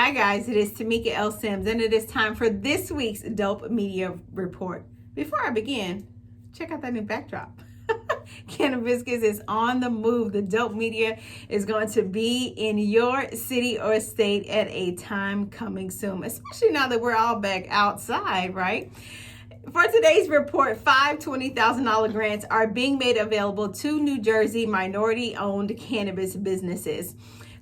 Hi guys, it is Tamika L Sims, and it is time for this week's Dope Media Report. Before I begin, check out that new backdrop. Cannabis is on the move. The Dope Media is going to be in your city or state at a time coming soon, especially now that we're all back outside, right? For today's report, 5 $20,000 grants are being made available to New Jersey minority-owned cannabis businesses.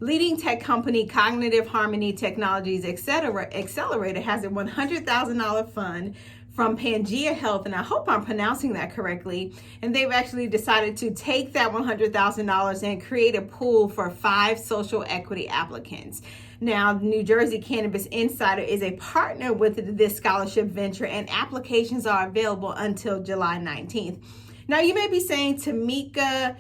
Leading tech company Cognitive Harmony Technologies Accelerator has a $100,000 fund from Pangea Health, and I hope I'm pronouncing that correctly. And they've actually decided to take that $100,000 and create a pool for 5 social equity applicants. Now, New Jersey Cannabis Insider is a partner with this scholarship venture, and applications are available until July 19th. Now, you may be saying, Tamika,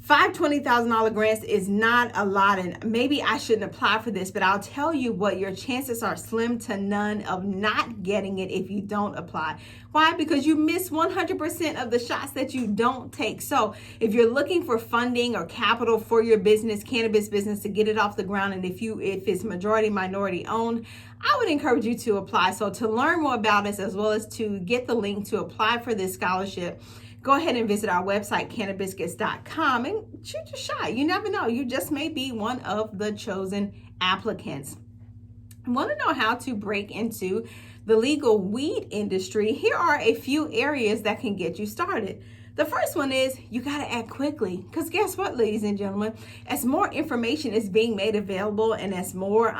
5 $20,000 grants is not a lot, and maybe I shouldn't apply for this, but I'll tell you what, your chances are slim to none of not getting it if you don't apply. Why? Because you miss 100% of the shots that you don't take. So if you're looking for funding or capital for your business, cannabis business, to get it off the ground, and if it's majority minority owned, I would encourage you to apply. So to learn more about this, as well as to get the link to apply for this scholarship, go ahead and visit our website, cannabiscuits.com, and shoot your shot. You never know. You just may be one of the chosen applicants. Want to know how to break into the legal weed industry? Here are a few areas that can get you started. The first one is you got to act quickly, because guess what, ladies and gentlemen, as more information is being made available, and as more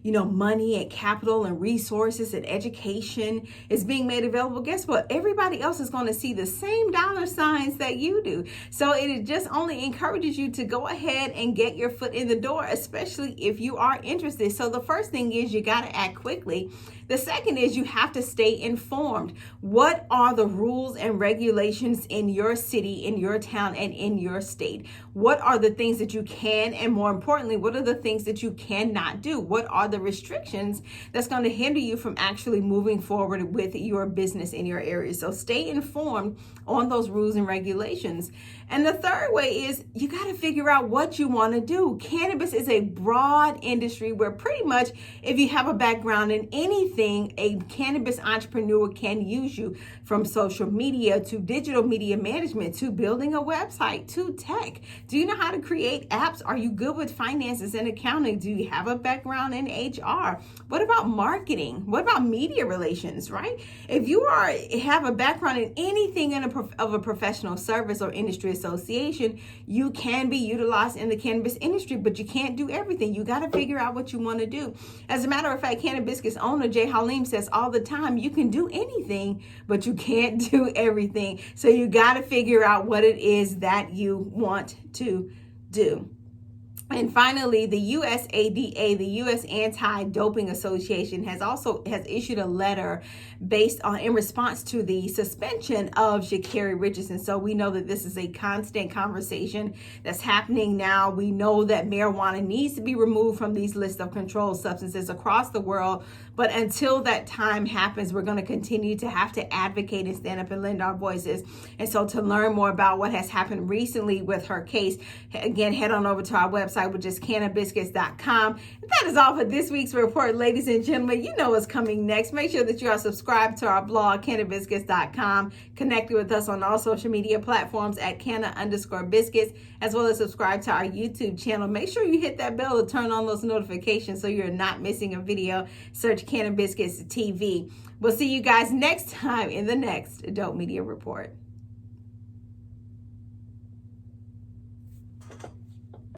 money and capital and resources and education is being made available, guess what? Everybody else is going to see the same dollar signs that you do. So it just only encourages you to go ahead and get your foot in the door, especially if you are interested. So the first thing is you got to act quickly. The second is you have to stay informed. What are the rules and regulations in your city, in your town, and in your state? What are the things that you can, and more importantly, what are the things that you cannot do? What are the restrictions that's going to hinder you from actually moving forward with your business in your area? So stay informed on those rules and regulations. And the third way is you got to figure out what you want to do. Cannabis is a broad industry where pretty much if you have a background in anything, a cannabis entrepreneur can use you, from social media to digital media management to building a website to tech. Do you know how to create apps? Are you good with finances and accounting? Do you have a background in HR? What about marketing? What about media relations, right? If you have a background in anything of a professional service or industry association, you can be utilized in the cannabis industry, but you can't do everything. You got to figure out what you want to do. As a matter of fact, Cannabis owner Jay Halim says all the time, you can do anything, but you can't do everything. So you got to figure out what it is that you want to do. And finally, the USADA, the U.S. Anti-Doping Association, has issued a letter in response to the suspension of Sha'Carri Richardson. So we know that this is a constant conversation that's happening now. We know that marijuana needs to be removed from these lists of controlled substances across the world. But until that time happens, we're going to continue to have to advocate and stand up and lend our voices. And so to learn more about what has happened recently with her case, again, head on over to our website, which is cannabiscuits.com. And that is all for this week's report, ladies and gentlemen. You know what's coming next. Make sure that you are subscribed to our blog, cannabiscuits.com. Connected with us on all social media platforms at canna_biscuits, as well as subscribe to our YouTube channel. Make sure you hit that bell to turn on those notifications so you're not missing a video. Search Cannabis TV. We'll see you guys next time in the next Dope Media Report.